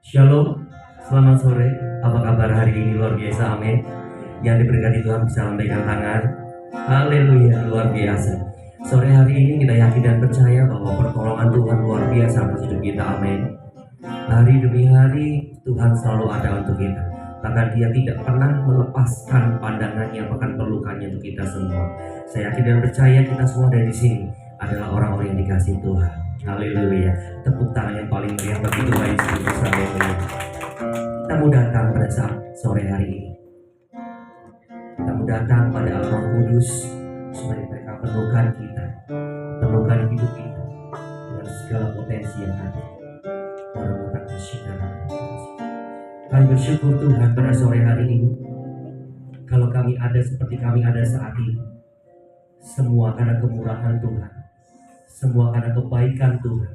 Shalom, selamat sore. Apa kabar hari ini? Luar biasa, amin. Yang diberkati Tuhan bisa lambaikan tangan. Haleluya, luar biasa. Sore hari ini kita yakin dan percaya bahwa pertolongan Tuhan luar biasa atas hidup kita, amin. Hari demi hari Tuhan selalu ada untuk kita. Bahkan Dia tidak pernah melepaskan pandangannya, bahkan pelukannya untuk kita semua. Saya yakin dan percaya kita semua dari sini adalah orang-orang yang dikasih Tuhan. Haleluya. Tepuk tangan yang paling meriah bagi Tuhan Yesus. Haleluya. Kita mau datang pada saat sore hari ini. Kita mau datang pada Roh Kudus supaya mereka penuhkan kita, penuhkan hidup kita dengan segala potensi yang ada. Kami bersyukur Tuhan pada sore hari ini. Kalau kami ada seperti kami ada saat ini, semua karena kemurahan Tuhan, semua karena kebaikan Tuhan.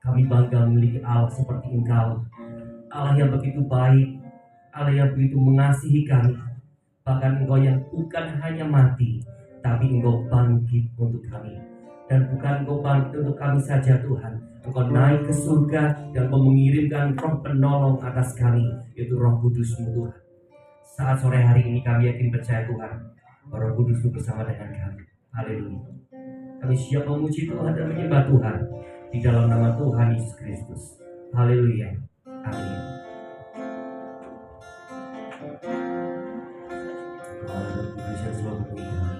Kami bangga memiliki Allah seperti Engkau, Allah yang begitu baik, Allah yang begitu mengasihi kami. Bahkan Engkau yang bukan hanya mati, tapi Engkau bangkit untuk kami. Dan bukan Engkau bangkit untuk kami saja Tuhan, Engkau naik ke surga dan mengirimkan Roh penolong atas kami, yaitu Roh Kudus-Mu Tuhan. Saat sore hari ini kami yakin percaya Tuhan, Roh Kudus-Mu bersama dengan kami. Haleluya. Kami siap memuji Tuhan dan menyembah Tuhan di dalam nama Tuhan Yesus Kristus. Haleluya. Amin. Bisa selalu berdoa.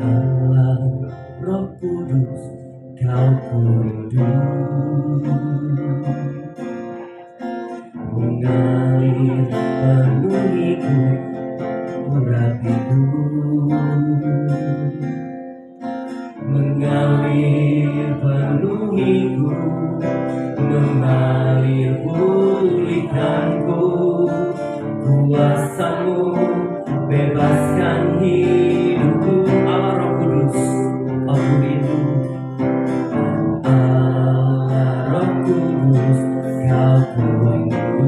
Allah Roh Kudus, Kau kurindu, mengalir penuhiku, urapiku, mengalir penuhiku, mengalir pulihkanku, kuasa-Mu bebaskan hidupku. Allah Roh Kudus, Kau kurindu. Allah Roh Kudus, Kau kurindu.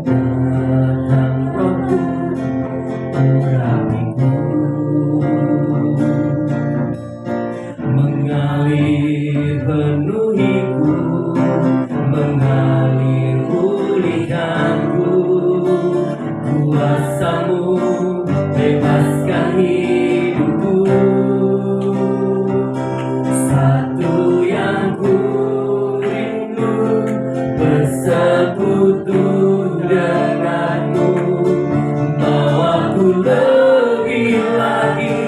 Datang Rohku, urapiku, mengalir penuhiku, mengalir pulihkanku, kuasa-Mu bebaskan hidupku. Satu yang ku rindu, bersekutu denganmu, bawaku lebih lagi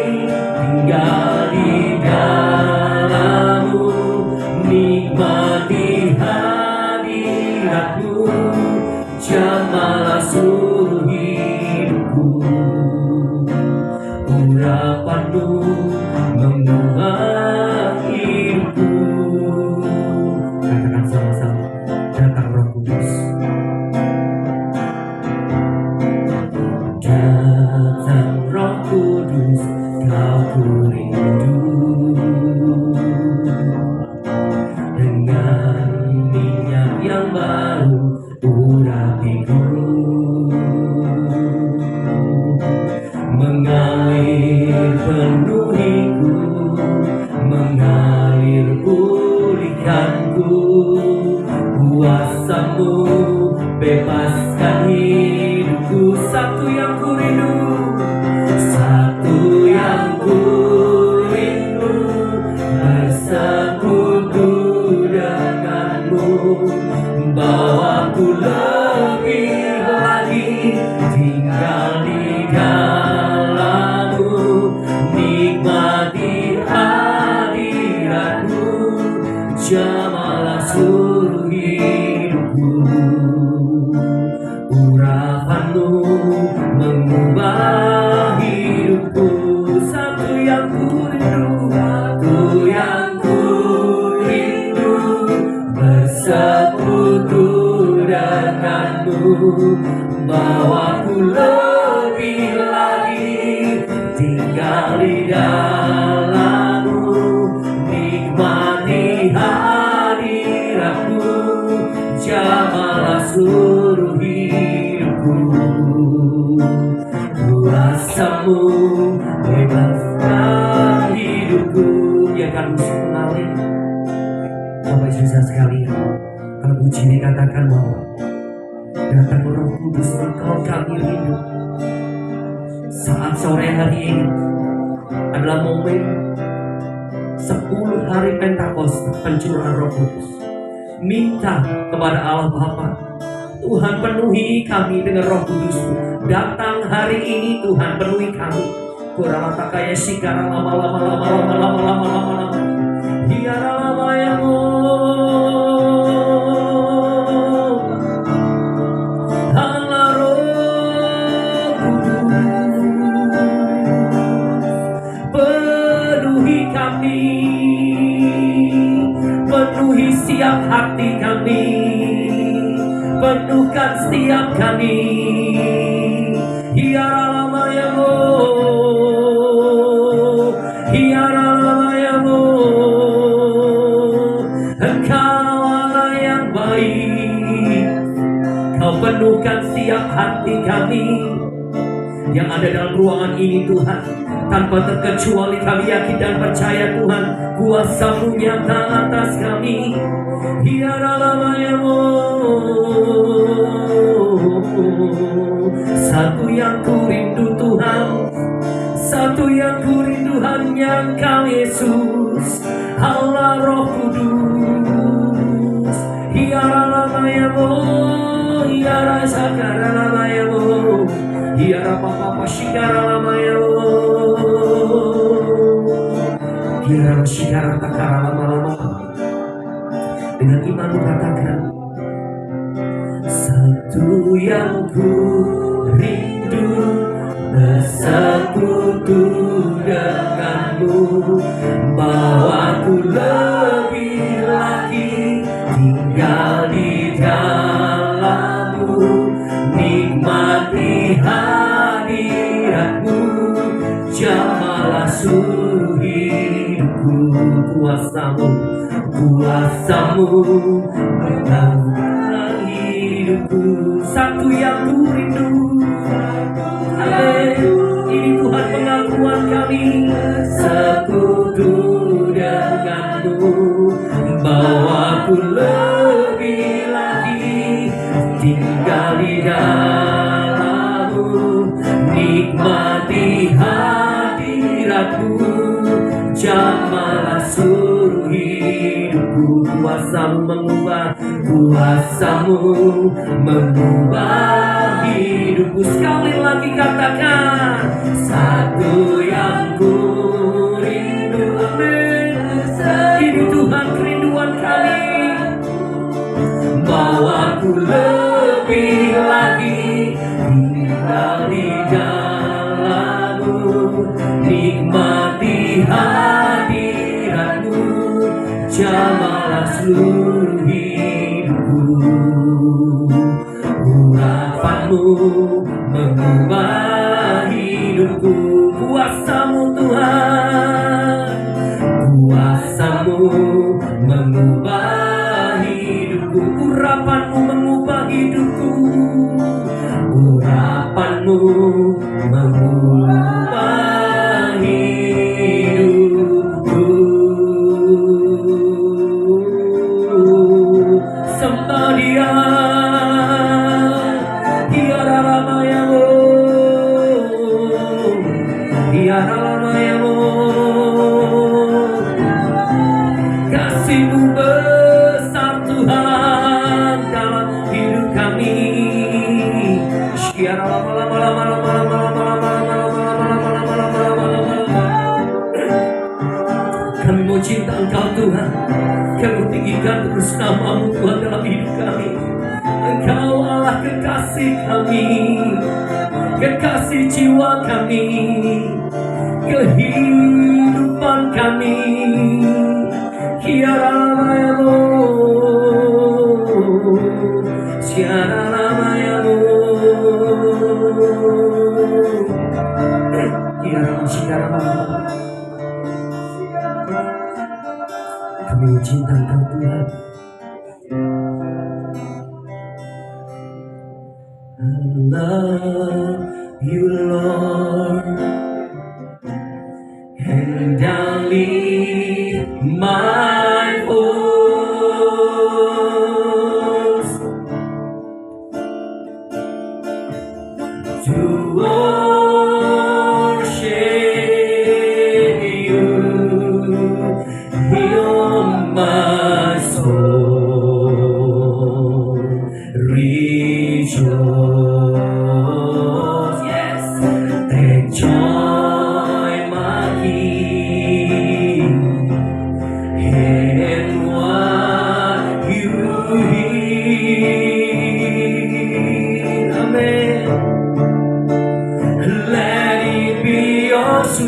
tinggal di dalam-Mu, nikmati hadirat-Mu, jamalah seluruh hidupku. Urapan-Mu mengubah hidupku. Katakan sama-sama, datang Roh Kudus. Datang Roh Kudus, Kau kurindu. Dengan minyak yang baru, urapiku, mengalir penuhiku, mengalir pulihkanku, kuasa-Mu bebaskan hidupku. Satu yang ku rindu, satu yang ku rindu, bersekutu denganmu, bawaku lebih lagi tinggal di dalam-Mu, nikmati hadirat-Mu, jamalah seluruh hidupku. Urapan-Mu mengubah hidupku. Satu yang ku rindu, satu yang ku rindu, bersekutu denganmu, bawaku lebih lagi tinggal di dalam-Mu, nikmat kuasamu bebaskan hidupku. Biarkan musik mengalir. Bapak Ibu Saudara sekalian, kalau puji ini katakan bahwa datang Roh Kudus engkau kami rindu. Saat sore hari ini adalah momen 10 hari Pentakosta, pencurahan Roh Kudus. Minta kepada Allah Bapa, Tuhan penuhi kami dengan Roh Kudus. Datang hari ini Tuhan penuhi kami. Kurang kaya sikara lama hiara lama ya penuhi setiap hati kami, penuhkan setiap kami. Hiara lama ya hiara lama ya engkau Allah yang baik. Kau penuhkan setiap hati kami yang ada dalam ruangan ini Tuhan. Tanpa terkecuali kami yakin dan percaya Tuhan, kuasa-Mu nyata atas kami. Hiara lama ya satu yang ku rindu Tuhan, satu yang ku rindu hanya Engkau Yesus, Allah Roh Kudus. Hiara lama ya hiara sakara lama ya hiara papa shikara lama ya hiara shikara takara lama-lama. Dengan iman katakan, satu yang ku rindu bersekutu denganmu, bawaku lebih lagi tinggal di dalammu, nikmati hadiratmu, jamalah seluruh hidupku. Kuasa-Mu, kuasa-Mu menangkan hidupku. Satu yang ku rindu. Ini Tuhan pengakuan kami. Sekutu denganmu, bawaku lebih lagi tinggal di dalammu, nikmati hadiratmu, jamalah seluruh hidupku. Kuasa-Mu mengubah, kuasa-Mu mengubah hidupku. Sekali lagi katakan, satu yang ku rindu. Amin. Ini Tuhan kerinduan kami, bawaku lebih lagi tinggal di dalammu, nikmati hadiratmu, jamalah seluruh hidupku. Urapan-Mu mengubah hidupku. Kuasa-Mu Tuhan, kuasa-Mu mengubah hidupku. Urapan-Mu mengubah hidupku, urapan-Mu mengubah hidupku. Sembah Dia, tiara lama ya tiara lama ya kasih-Mu besar Tuhan dalam hidup kami. Tiara kami mau cinta Engkau Tuhan, kami tinggikan terus nama-Mu Tuhan dalam hidup kami. Engkau Allah kekasih kami, kekasih jiwa kami, kehidupan kami. Tiara lama ya tiara lama ya tiara lama. Kami mencintai Engkau Tuhan. I love you Lord.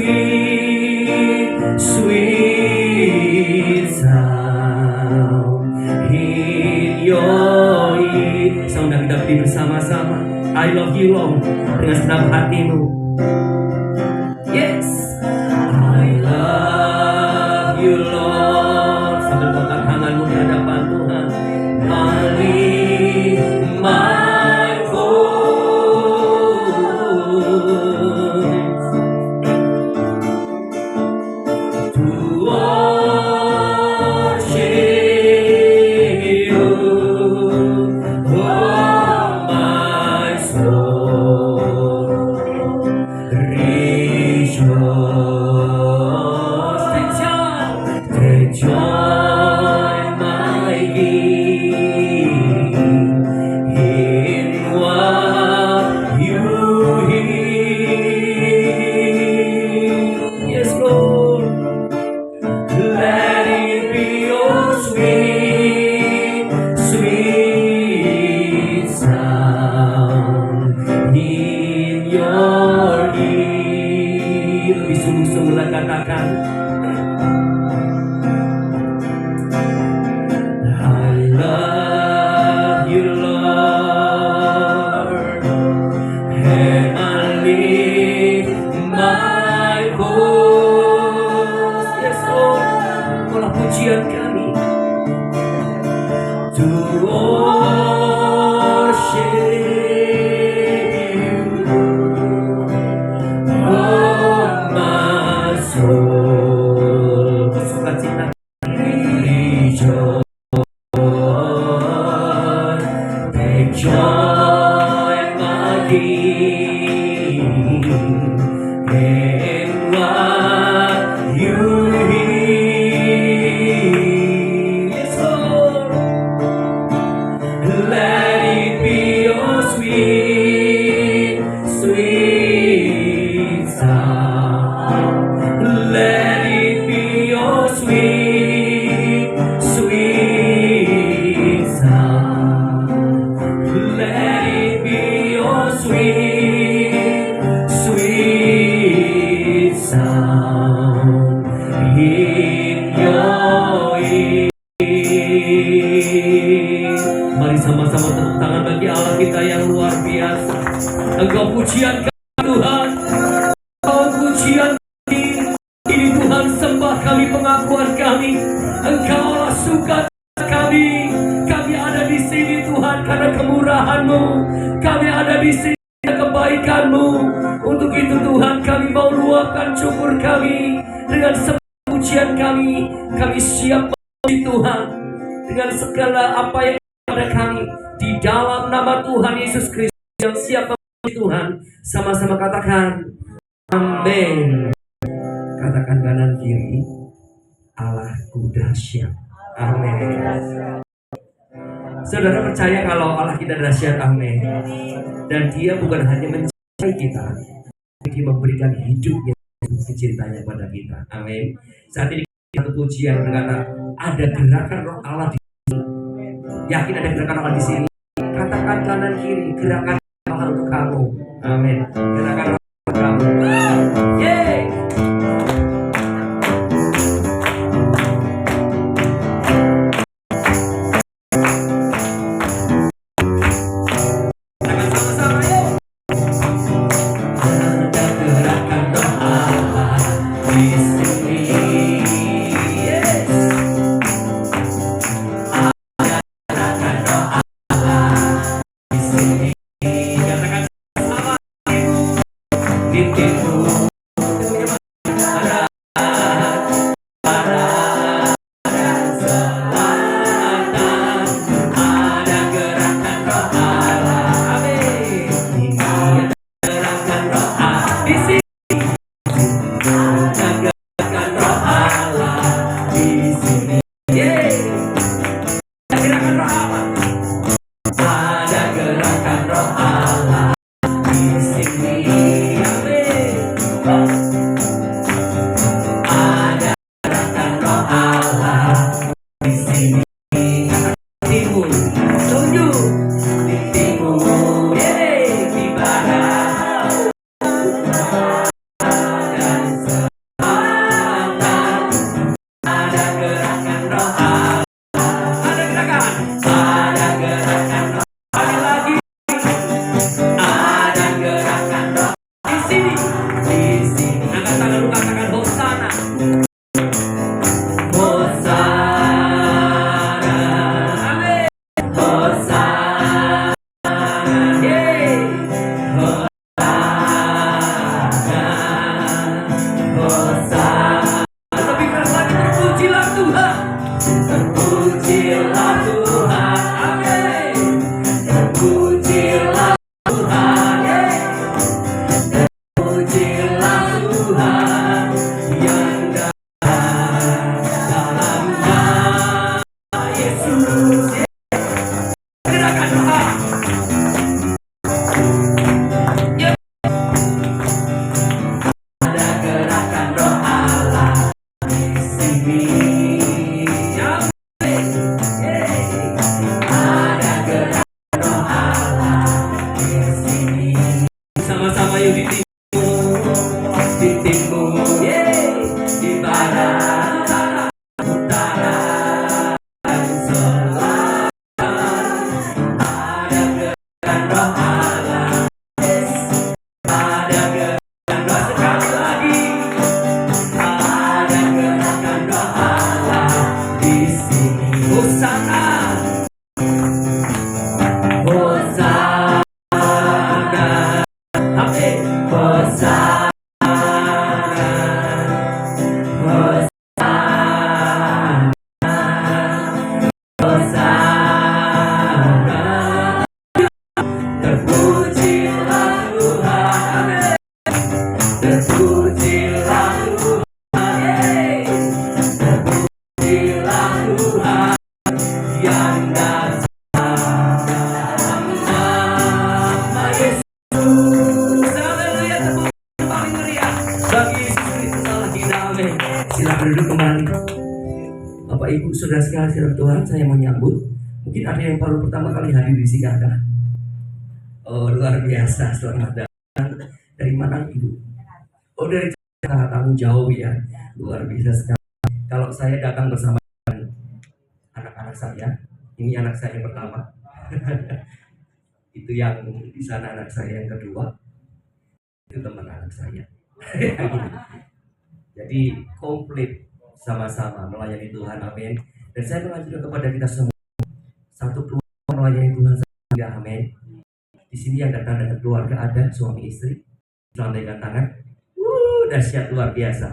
sweet, sweet sound in your ear. Saudara kita beri bersama-sama. I love you Lord dengan senang hatimu. Yes, I love you Lord. Sambil angkat tanganmu di hadapan Tuhan. My voice to worship you, oh my soul, rejoice, take joy, my King, in what you hear. Yes, Lord. Let it be your sweet, sweet sound in your ear. Lebih sungguh-sungguhlah katakan, I love you Lord, and I lift my voice. Yes Lord, olah pujian kami to worship you, oh my soul. Bersukacita, rejoice, take joy, my King, in what you hear. Yes, Lord. Let it be your sweet, sweet sound. Let it be your sweet, sweet sound. Let it be your sweet, sweet sound in your ear. Mari sama-sama tepuk tangan bagi Allah kita yang luar biasa. Engkau pujian kami Tuhan, Engkau pujian kami. Ini Tuhan sembah kami, pengakuan kami. Engkaulah sukacita kami. Kami ada di sini Tuhan karena kemurahan-Mu. Kami ada di sini karena kebaikan-Mu. Untuk itu Tuhan kami mau luapkan syukur kami dengan semua pujian kami. Kami siap memuji Tuhan dengan segala apa yang ada kami di dalam nama Tuhan Yesus Kristus yang siap memuji Tuhan. Sama-sama katakan amin. Katakan kanan kiri, Allahku dahsyat. Amin. Saudara percaya kalau Allah kita dahsyat, amin. Dan Dia bukan hanya mencintai kita, Dia memberikan hidupnya untuk cintanya pada kita. Amin. Saat ini kita pujian berkata ada gerakan Roh Allah di sini. Yakin ada gerakan Allah di sini? Katakan kanan kiri, gerakan Allah untuk kamu. Amin. Gerakan Allah untuk kamu. Yeay. Silakan duduk kembali. Bapak Ibu Saudara sekalian dalam Tuhan, saya mau nyambut. Mungkin ada yang baru pertama kali hadir di sini ada. Oh, luar biasa, selamat datang. Dari mana Ibu? Oh, dari Jakarta, kamu jauh ya. Luar biasa sekali. Kalau saya datang bersama anak-anak saya, ini anak saya yang pertama. Itu yang di sana anak saya yang kedua. Itu teman anak saya. Jadi komplit sama-sama melayani Tuhan, amin. Dan saya mengajak kepada kita semua satu keluarga melayani Tuhan saja, amin. Di sini yang datang dengan keluarga ada suami istri, lambaikan tangan, dahsyat luar biasa.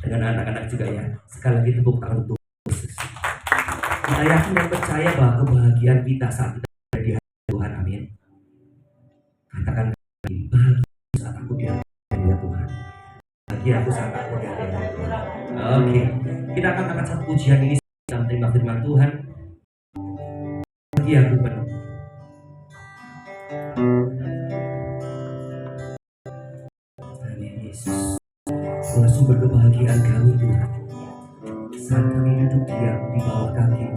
Dengan anak-anak juga ya. Sekali lagi tepuk tangan untuk Yesus. Kita yakin dan percaya bahwa kebahagiaan kita saat kita ada di hadapan Tuhan, amin. Katakan bahagia saat aku di hadapan Tuhan. Bahagia aku saat aku di hadapan Tuhan. Oke, kita akan angkat satu pujian ini dalam terima firman Tuhan. Bahagia aku penuh. Amin Yesus. Itulah sumber kebahagiaan kami Tuhan. Saat kami duduk diam di bawah kaki.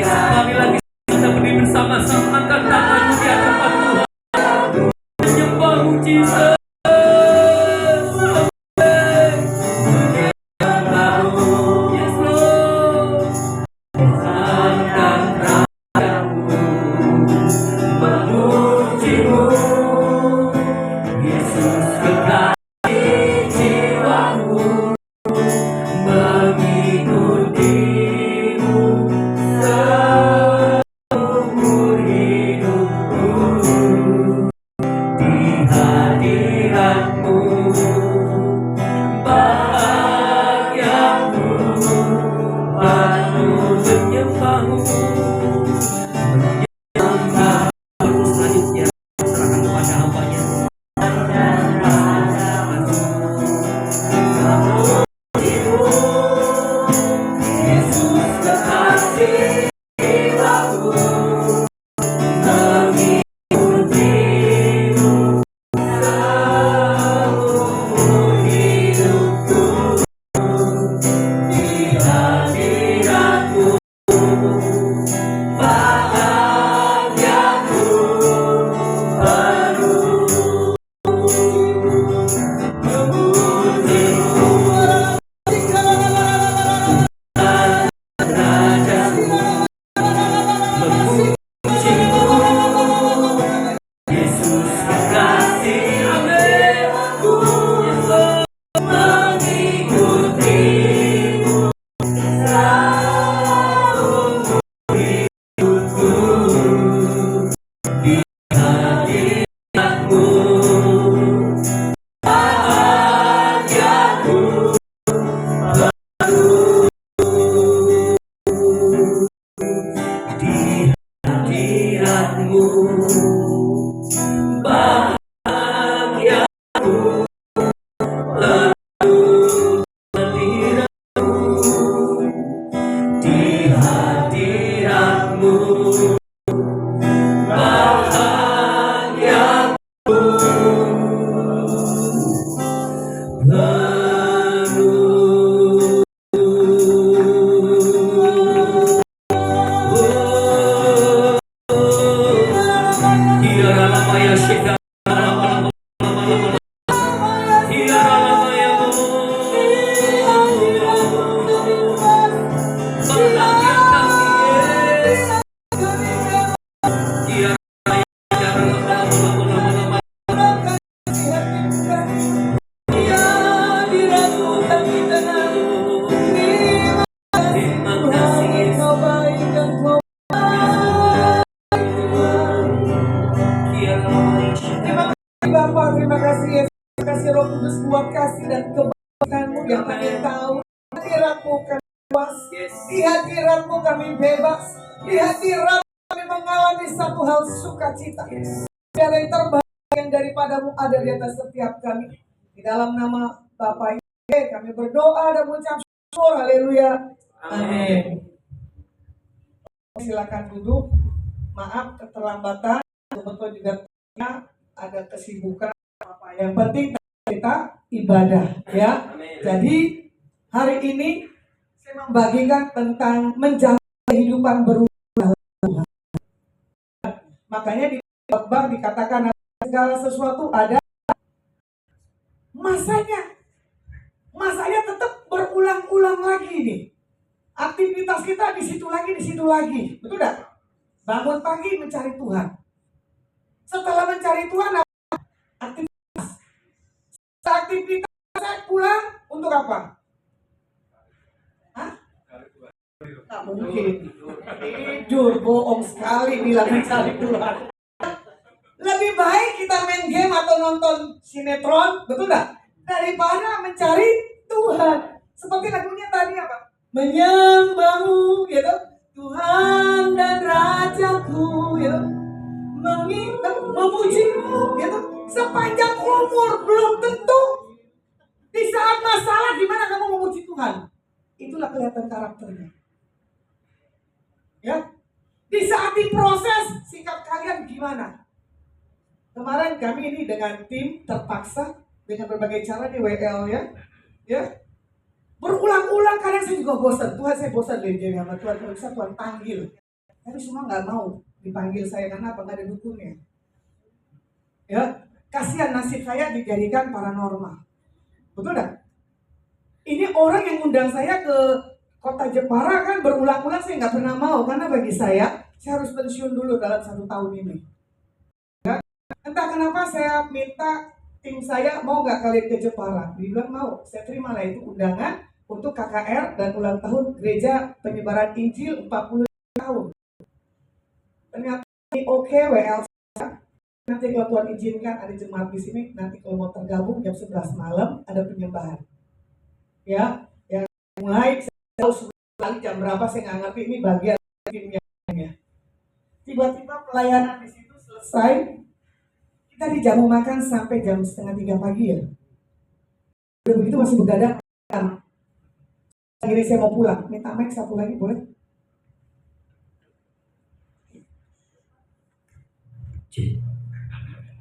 Kami lagi kita berdiri bersama-sama, angkat tanganmu di atas Jesus. Terima kasih Yesus, terima kasih Roh Kudus buat kasih dan kebaikan-Mu yang kami tahu. Di hadirat-Mu kami puas, di hadirat-Mu kami bebas, di hadirat-Mu kami mengalami satu hal sukacita. Tiada yang terbaik yang daripada-Mu ada di atas setiap kami. Di dalam nama Bapa Yesus kami berdoa dan mengucap syukur. Haleluya. Amin. Silakan duduk. Maaf keterlambatan, betul juga ada kesibukan. Yang penting kita ibadah, ya. Jadi hari ini saya membagikan tentang menjaga kehidupan berubah Tuhan. Makanya di khotbah dikatakan segala sesuatu ada masanya. Masanya tetap berulang-ulang lagi nih. Aktivitas kita di situ lagi, betul tidak? Bangun pagi mencari Tuhan. Setelah mencari Tuhan, aktivitas saya pulang untuk apa? Hah? Tak mungkin. Tidur, bohong sekali bilang mencari Tuhan. Lebih baik kita main game atau nonton sinetron, betul nggak? Daripada mencari Tuhan. Seperti lagunya tadi apa? Menyembah-Mu, gitu. Tuhan dan Rajaku, gitu. Memuji-Mu, gitu. Sepanjang umur belum tentu di saat masalah gimana kamu memuji Tuhan. Itulah kelihatan karakternya. Ya, di saat diproses sikap kalian gimana? Kemarin kami ini dengan tim terpaksa dengan berbagai cara di WL ya, berulang-ulang. Kadang saya juga bosan. Tuhan, saya bosan deh jadi sama Tuhan. Kalau bisa Tuhan panggil, tapi semua nggak mau dipanggil saya karena apa? Nggak ada dukunnya. Ya. Kasihan nasib saya dijadikan paranormal. Betul enggak? Ini orang yang undang saya ke kota Jepara kan berulang-ulang, saya nggak pernah mau. Karena bagi saya harus pensiun dulu dalam 1 tahun ini. Ya. Entah kenapa saya minta tim saya, mau nggak kalian ke Jepara? Dibilang mau. Saya terimalah itu undangan untuk KKR dan ulang tahun Gereja Penyebaran Injil 40 tahun. Ternyata ini oke, WL. Nanti kalau Tuhan izinkan ada jemaat di sini, nanti kalau mau tergabung jam 11 malam ada penyembahan. Ya, yang mulai saya tahu sekali jam berapa saya nggak ngerti, ini bagian timnya. Tiba-tiba pelayanan di situ selesai, kita dijamu makan sampai jam 2:30 pagi ya. Udah begitu masih begadang. Akhirnya saya mau pulang, minta mic satu lagi boleh?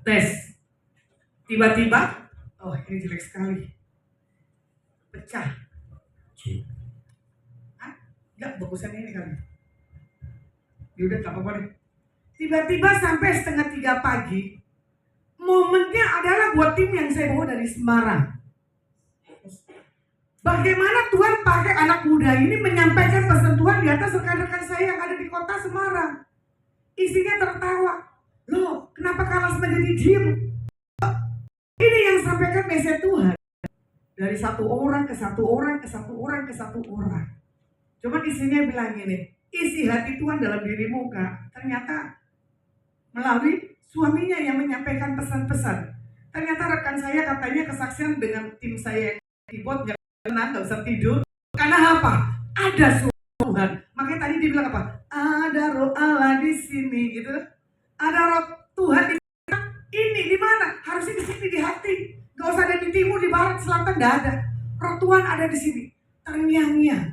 Tes. Tiba-tiba, oh ini jelek sekali. Pecah. Hah? Enggak, bagusan ini kali. Yaudah, tak apa-apa deh. Tiba-tiba sampai 2:30 pagi, momennya adalah buat tim yang saya bawa dari Semarang. Bagaimana Tuhan pakai anak muda ini menyampaikan pesan Tuhan di atas rekan-rekan saya yang ada di kota Semarang. Isinya tertawa. Loh, kenapa Carlos menjadi diem? Ini yang sampaikan message Tuhan. Dari satu orang ke satu orang, ke satu orang, ke satu orang. Cuma isinya bilang gini, isi hati Tuhan dalam dirimu, Kak. Ternyata melalui suaminya yang menyampaikan pesan-pesan. Ternyata rekan saya katanya kesaksian dengan tim saya yang keyboard, gak nggak bisa tidur. Karena apa? Ada suara Tuhan. Makanya tadi dia bilang apa? Ada roh Allah di sini, gitu. Ada roh Tuhan di ini di mana? Harusnya di sini di hati. Gak usah ada di timur, di barat, selatan, gak ada. Roh Tuhan ada di sini. Terngiang-ngiang.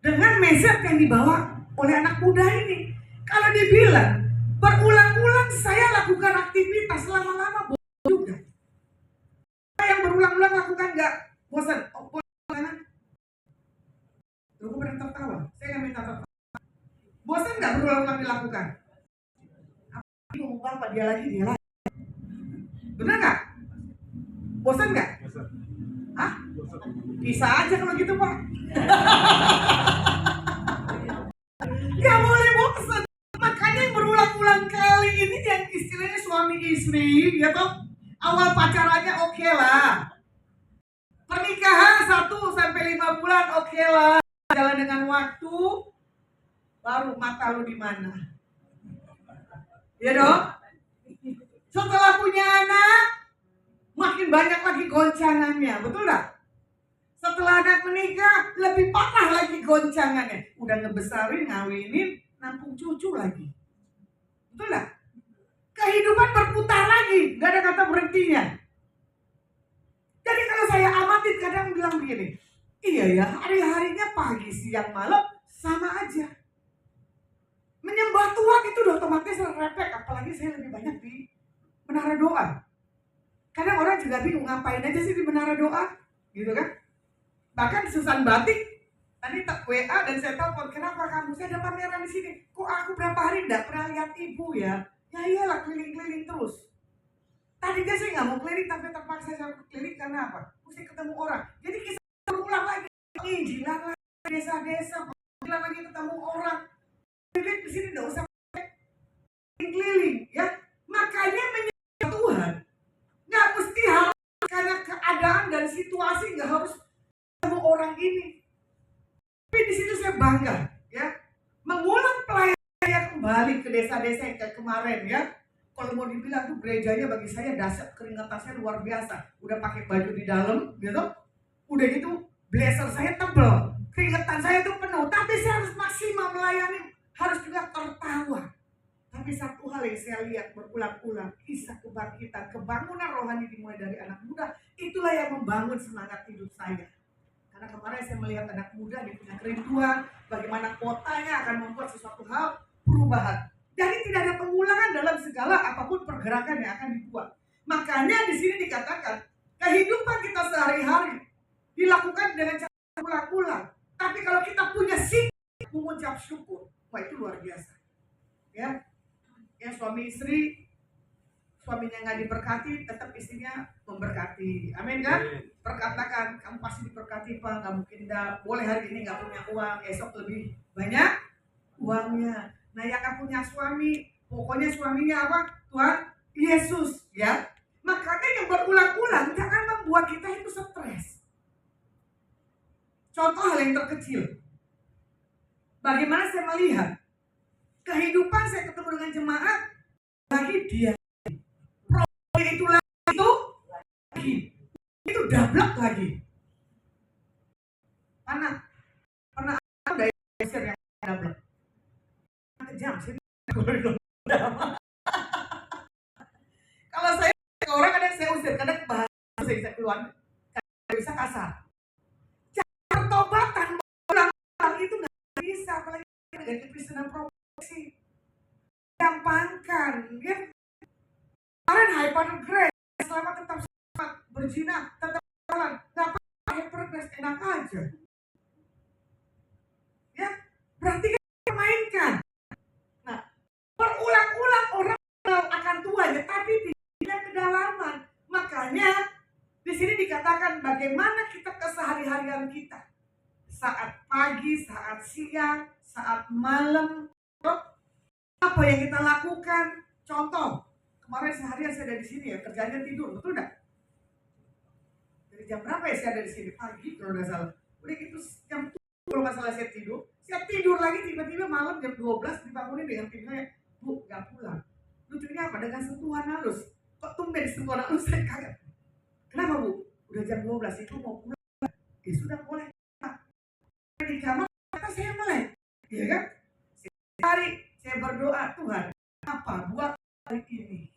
Dengan message yang dibawa oleh anak muda ini. Kalau dibilang berulang-ulang saya lakukan aktivitas, lama-lama bosan juga. Yang berulang-ulang lakukan nggak bosan? Oh, bosan. Loh, gue pernah tertawa. Saya nggak minta tertawa. Bosan nggak berulang-ulang dilakukan? Apa ngomong apa dia lagi? Benar nggak? Bosan nggak? Hah? Bisa aja kalau gitu, Pak. Gak boleh bosan. Makanya yang berulang-ulang kali ini yang istilahnya suami istri, ya toh. Awal pacarannya oke lah. Pernikahan 1-5 bulan oke lah. Jalan dengan waktu, baru mata lu di mana? Ya dong. Setelah punya anak, makin banyak lagi goncangannya, betul gak? Setelah anak menikah, lebih parah lagi goncangannya. Udah ngebesarin, ngawinin, nampung cucu lagi. Betul gak? Kehidupan berputar lagi, gak ada kata berhentinya. Jadi kalau saya amatin kadang bilang begini, iya ya, hari-harinya pagi, siang, malam sama aja. Menyembah Tuhan itu udah otomatis refleks, apalagi saya lebih banyak di menara doa. Kadang orang juga bingung, ngapain aja sih di menara doa, gitu kan? Bahkan Susan Batik tadi tak WA dan saya telepon, kenapa kamu? Saya ada pameran di sini. Kok aku berapa hari enggak pernah lihat ibu ya? Ya iyalah, keliling-keliling terus. Tadinya saya nggak mau keliling, tapi terpaksa saya keliling karena apa? Mesti ketemu orang. Jadi kisah berulang lagi. Injilan lagi, desa-desa, bilang lagi ketemu orang. Keliling di sini nggak usah keliling, ya. Makanya menyembah Tuhan nggak mesti harus karena keadaan dan situasi, nggak harus ketemu orang ini. Tapi di situ saya bangga, ya, mengulang pelayanan saya kembali ke desa-desa yang kayak kemarin, ya. Kalau mau dibilang tuh gerejanya bagi saya dahsyat, keringetan saya luar biasa. Udah pakai baju di dalam, gitu. Udah gitu blazer saya tebel, keringetan saya tuh penuh. Tapi saya harus maksimal melayani, harus juga tertawa. Tapi satu hal yang saya lihat berulang-ulang, kisah kebangkitan, kebangunan rohani dimulai dari anak muda, itulah yang membangun semangat hidup saya. Karena kemarin saya melihat anak muda dia punya kerinduan, bagaimana kotanya akan membuat sesuatu hal perubahan. Jadi tidak ada pengulangan dalam segala apapun pergerakan yang akan dibuat. Makanya di sini dikatakan kehidupan kita sehari-hari dilakukan dengan cara ulang-ulang. Tapi kalau kita punya sikap mengucap syukur, wah itu luar biasa. Ya, suami istri suaminya nggak diberkati, tetap istrinya memberkati. Amin kan? Perkatakan, kamu pasti diberkati Pak, nggak mungkin nggak. Boleh hari ini nggak punya uang, esok lebih banyak uangnya. Nah yang nggak punya suami, pokoknya suaminya apa? Tuhan Yesus, ya. Makanya yang berulang-ulang jangan membuat kita itu stres. Contoh hal yang terkecil. Bagaimana saya melihat kehidupan saya ketemu dengan jemaat, lagi dia itu lagi itu dablek lagi. Pernah ada yang dablek kejam sih. Kalau saya ke orang kadang saya usir, kadang bahasa saya bisa keluar, kadang bisa kasar. Pertobatan ulang-ulang itu nggak bisa, apalagi dengan kekristenan profesi. Gampangkan, ya. Kalian hyper grace, selama tetap selamat, berzina, tetap jalan, nggak apa-apa, hyper grace enak aja. Ya, berarti kan mainkan. Nah, berulang-ulang orang akan Tuhan, ya, tapi tidak kedalaman. Makanya di sini dikatakan bagaimana kita kesehari-harian kita. Saat pagi, saat siang, saat malam, apa yang kita lakukan? Contoh, kemarin seharian saya ada di sini ya, kerjanya tidur, betul enggak? Dari jam berapa ya saya ada di sini? Pagi kalau nggak salah. Udah gitu jam 7 kalau nggak salah saya tidur lagi, tiba-tiba malam jam 12 dibangunin dengan timnya, Bu, nggak pulang. Lucunya apa? Dengan sentuhan halus. Kok tumben sentuhan halus? Saya kaget. Kenapa Bu? Udah jam 12 itu mau pulang. Ya sudah boleh. Di kamar kata saya melek. Iya kan? Hari saya berdoa, Tuhan, apa buat hari ini?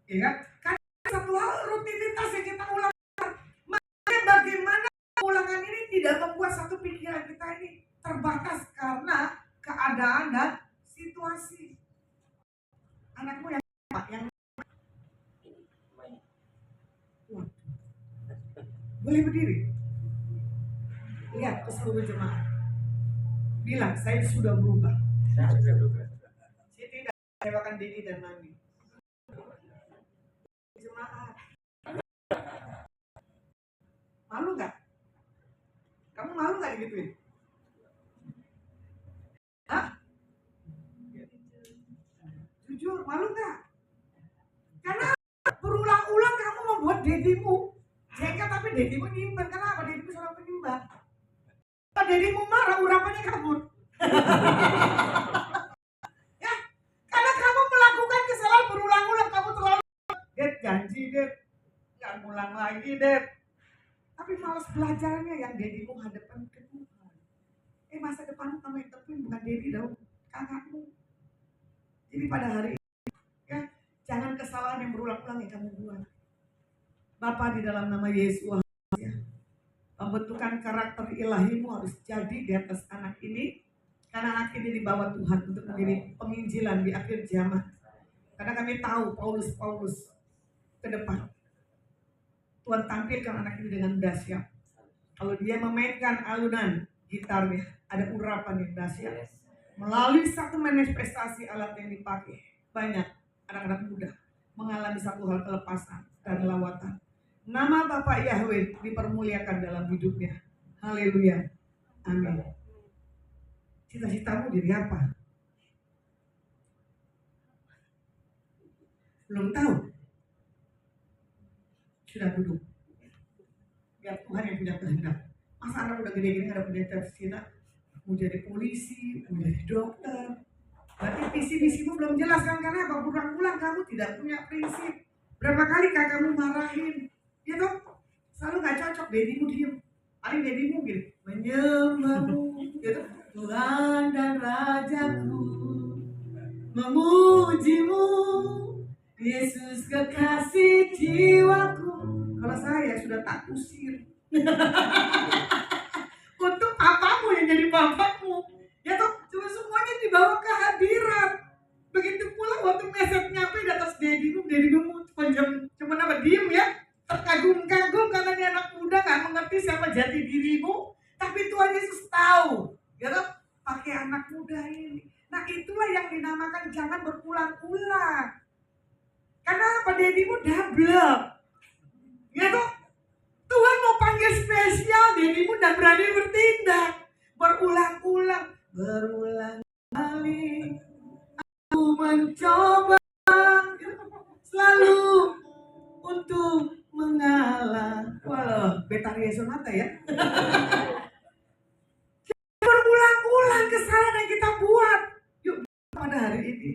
Ya kan? Karena satu hal rutinitas yang kita ulang-ulang. Makanya bagaimana ulangan ini tidak membuat satu pikiran kita ini terbatas karena keadaan dan situasi. Anakmu yang apa? Yang boleh berdiri. Lihat ke seluruh jemaat. Bilang, saya sudah berubah. Saya tidak sewakan Dedi dan Mami. Jemaat. Malu nggak? Kamu malu nggak digituin? Hah? Jujur, malu nggak? Karena berulang-ulang kamu membuat dedimu jengkel, tapi dedimu nyimpen. Kenapa? Dedimu seorang penyembah. Kalau dedimu marah, urapannya kabur. Ya, karena kamu melakukan kesalahan berulang-ulang, kamu terlalu Dad janji, Dad nggak ngulang lagi, Dad. Tapi malas belajarnya yang dedimu hadapan ke Tuhan. Masa depanmu kamu yang tentuin, bukan dedi dong, kakakmu. Jadi pada hari ini, ya, jangan kesalahan yang berulang-ulang yang kamu buat. Bapa, di dalam nama Yesus, ya, pembentukan karakter ilahimu harus jadi di atas anak ini. Karena anak ini dibawa Tuhan untuk menjadi penginjilan di akhir zaman. Karena kami tahu Paulus ke depan. Tuhan tampilkan anak ini dengan dahsyat. Kalau dia memainkan alunan gitarnya, ada urapan yang dahsyat. Melalui satu manifestasi alat yang dipakai, banyak anak-anak muda mengalami satu hal kelepasan dan lawatan. Nama Bapak Yahweh dipermuliakan dalam hidupnya. Haleluya. Amin. Cita-citamu jadi apa? Belum tahu? Sudah duduk. Biar Tuhan yang punya kehendak. Masa anak udah gede gini ada punya cita-cita mau jadi polisi, mau jadi dokter. Berarti visi-misimu belum jelas kan? Karena apa? Berulang-ulang kamu tidak punya prinsip. Berapa kali kakakmu marahin? Ya toh? Selalu gak cocok, dedimu diem. Paling dedimu gini, menyembahmu, gitu. Tuhan dan Rajaku, memujimu, Yesus kekasih jiwaku. Kalau saya sudah tak usir. Untuk papamu yang jadi bapakmu. Ya toh, cuma semuanya dibawa ke hadirat. Begitu pula waktu meset nyampe di atas dedimu cuma apa? Diem ya. Terkagum-kagum karena dia anak muda gak mengerti siapa jati dirimu. Tapi Tuhan Yesus tahu. Ya toh, pakai anak muda ini. Nah itulah yang dinamakan jangan berulang-ulang. Karena apa? Dedimu double. Ya toh? Tuhan mau panggil spesial, dedimu dan berani bertindak. Berulang-ulang. Berulang kali aku mencoba selalu untuk mengalah. Walau Betaria Sonata ya. Berulang-ulang kesalahan yang kita buat. Yuk pada hari ini.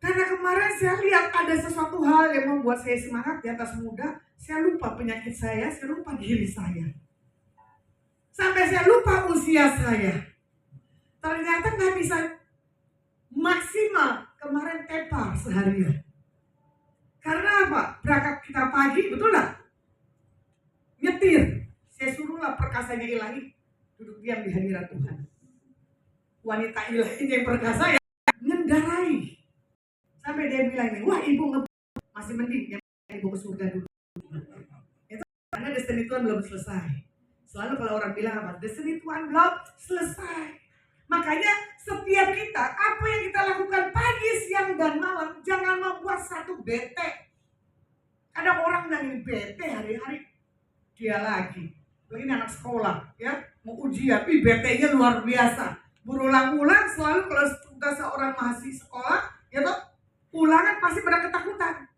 Karena kemarin saya lihat ada sesuatu hal yang membuat saya semangat di atas muda. Saya lupa penyakit saya lupa diri saya. Sampai saya lupa usia saya. Ternyata nggak bisa maksimal kemarin tepar seharian. Karena apa? Berangkat kita pagi, betul nggak? Nyetir. Saya suruhlah perkasanya ilahi duduk diam di hadirat Tuhan. Wanita ilahi yang perkasa ya mengendarai. Sampai dia bilang nih, wah ibu masih mending ya ibu ke surga dulu. Itu karena destiny Tuhan belum selesai. Selalu kalau orang bilang apa? Destiny Tuhan belum selesai. Makanya setiap kita, apa yang kita lakukan pagi, siang, dan malam, jangan membuat satu bete. Ada orang yang bete hari-hari, dia lagi. Ini anak sekolah, ya mau ujian, bete-nya luar biasa. Berulang-ulang selalu kalau sudah seorang mahasiswa sekolah, ya toh, ulangan pasti pada ketakutan.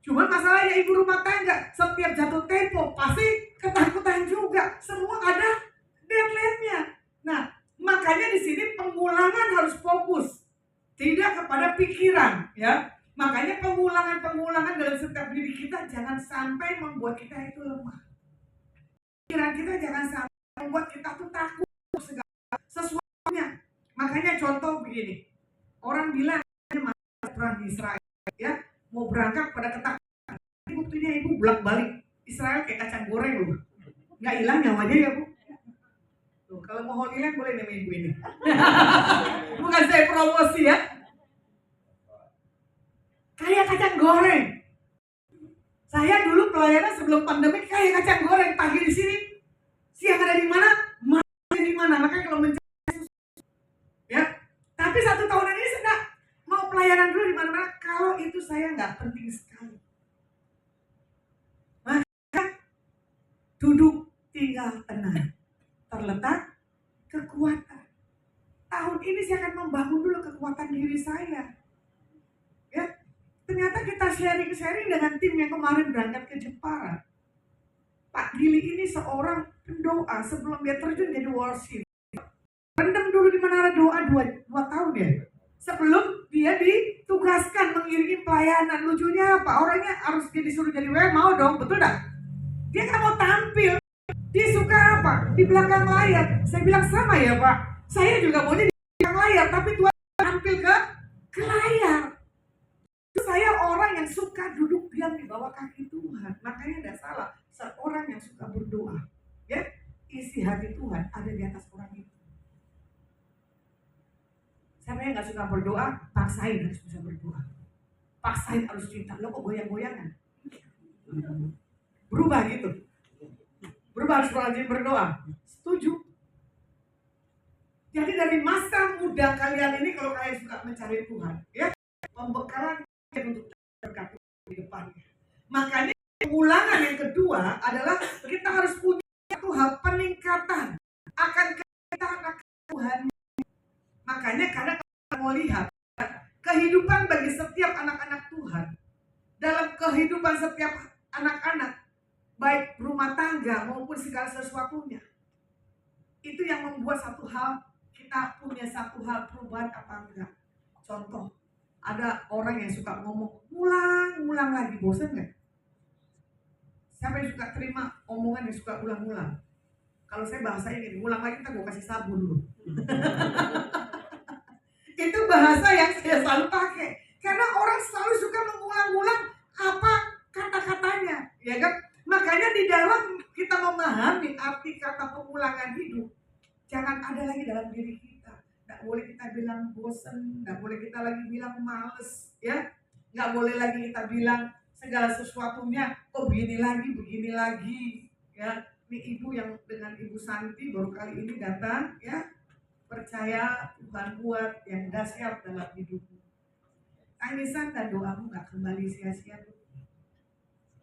Cuma masalahnya ibu rumah tangga, setiap jatuh tempo pasti ketakutan juga. Semua ada deadline-nya. Nah, makanya di sini pengulangan harus fokus, tidak kepada pikiran, ya. Makanya pengulangan dalam setiap diri kita jangan sampai membuat kita itu lemah. Pikiran kita jangan sampai membuat kita tuh takut segala sesuatunya. Makanya contoh begini, orang bilang perang di Israel, ya, mau berangkat pada ketakutan. Buktinya ibu bolak-balik Israel kayak kacang goreng loh, nggak hilang nyawanya ya bu. Tuh, kalau mau Holy Land boleh nama ibu ini. Bukan saya promosi ya. Kayak kacang goreng. Saya dulu pelayanan sebelum pandemi kayak kacang goreng. Pagi di sini, siang ada di mana, malam ada di mana. Makanya kalau mencari ya. Tapi 1 tahun ini saya nggak mau pelayanan dulu di mana-mana. Kalau itu saya nggak penting sekali. Maka duduk tinggal tenang. Terletak kekuatan. Tahun ini saya akan membangun dulu kekuatan diri saya. Ya, ternyata kita sharing dengan tim yang kemarin berangkat ke Jepara. Pak Gili ini seorang pendoa sebelum dia terjun jadi worship. Rendam dulu di menara doa 2 tahun ya. Sebelum dia ditugaskan mengiringi pelayanan. Lucunya apa? Orangnya harus dia disuruh jadi mau dong, betul gak? Dia gak mau tampil. Dia suka apa? Di belakang layar. Saya bilang sama ya Pak. Saya juga maunya di belakang layar, tapi Tuhan tampil ke layar. Saya orang yang suka duduk diam di bawah kaki Tuhan. Makanya tidak salah seorang yang suka berdoa. Ya, isi hati Tuhan ada di atas orang itu. Siapa yang gak suka berdoa, paksain harus bisa berdoa. Paksain harus cinta. Lo kok goyang-goyangan? Berubah gitu. Berubah harus rajin berdoa. Setuju. Jadi dari masa muda kalian ini kalau kalian suka mencari Tuhan, ya, pembekalan untuk berkat di depannya. Makanya pengulangan yang kedua adalah kita harus punya satu hal peningkatan akan kecintaan Tuhan. Makanya karena kita mau lihat kehidupan bagi setiap anak-anak Tuhan, dalam kehidupan setiap anak-anak, baik rumah tangga maupun segala sesuatunya, itu yang membuat satu hal kita punya satu hal perubahan apa enggak. Contoh, ada orang yang suka ngomong ulang-ulang lagi, bosan nggak? Siapa yang suka terima omongan yang suka ulang-ulang? Kalau saya bahasanya gini, ulang lagi kita gue kasih sabun dulu. Itu bahasa yang saya selalu pakai. Karena orang selalu suka mengulang-ulang apa kata-katanya, ya kan? Makanya di dalam kita memahami arti kata pengulangan hidup, jangan ada lagi dalam diri kita. Nggak boleh kita bilang bosan, nggak boleh kita lagi bilang males, ya. Nggak boleh lagi kita bilang segala sesuatunya, kok begini lagi, ya. Ini ibu yang dengan Ibu Santi baru kali ini datang, ya. Percaya Tuhan buat yang dahsyat dalam hidupmu. Tangisan dan doamu gak kembali sia-sia.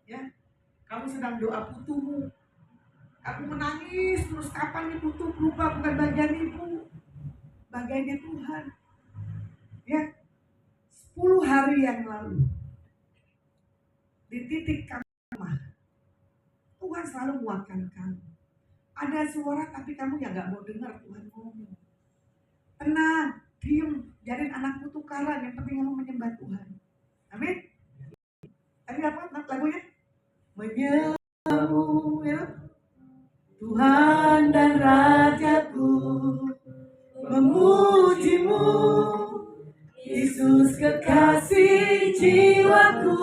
Ya, kamu sedang doa putumu. Kamu menangis terus, kapan nih putu berubah? Bukan bagian ibu, bagiannya Tuhan. Ya, 10 hari yang lalu di titik kamu lemah, Tuhan selalu menguatkan kamu. Ada suara tapi kamu yang gak mau dengar Tuhan ngomong. Tenang, diem, jadiin anakmu tukaran, yang penting kamu menyembah Tuhan. Amin. Tadi apa lagunya? Menyembahmu ya Tuhan dan Rajaku, memujimu Yesus kekasih jiwaku,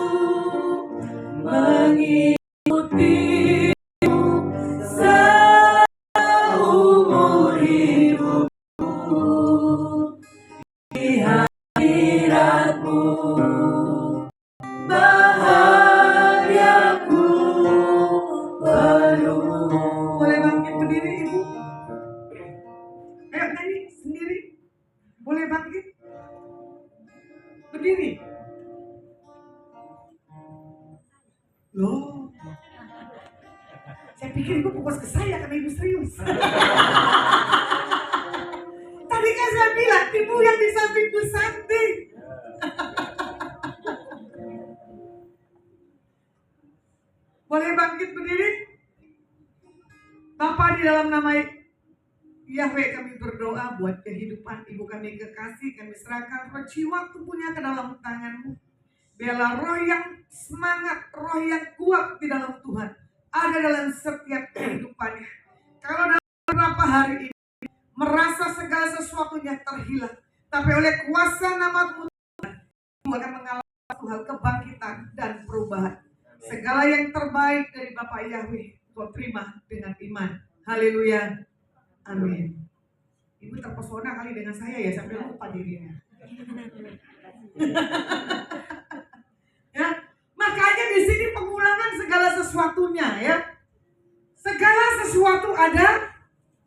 mengikutimu seumur hidupku, di hadiratmu bahagiaku penuh. Boleh bangkit berdiri ibu? Ayo nyanyi sendiri. Boleh bangkit berdiri. Loh, saya pikir ibu fokus ke saya karena ibu serius. Tadi kan saya bilang ibu yang di sampingku cantik. Boleh bangkit berdiri? Bapa, di dalam nama Yahweh kami berdoa buat kehidupan ibu kami kekasih. Kami serahkan roh jiwa tubuhnya ke dalam tangan-Mu. Biarlah roh yang semangat, roh yang kuat di dalam Tuhan ada dalam setiap kehidupannya. Kalau dalam beberapa hari ini merasa segala sesuatunya terhilang, tapi oleh kuasa nama-Mu Tuhan akan mengalami satu hal kebangkitan dan perubahan. Segala yang terbaik dari Bapak Yahweh Kau terima dengan iman. Haleluya. Amin. Ibu terpesona kali dengan saya ya, sampai lupa dirinya. Ya, makanya di sini pengulangan segala sesuatunya ya. Segala sesuatu ada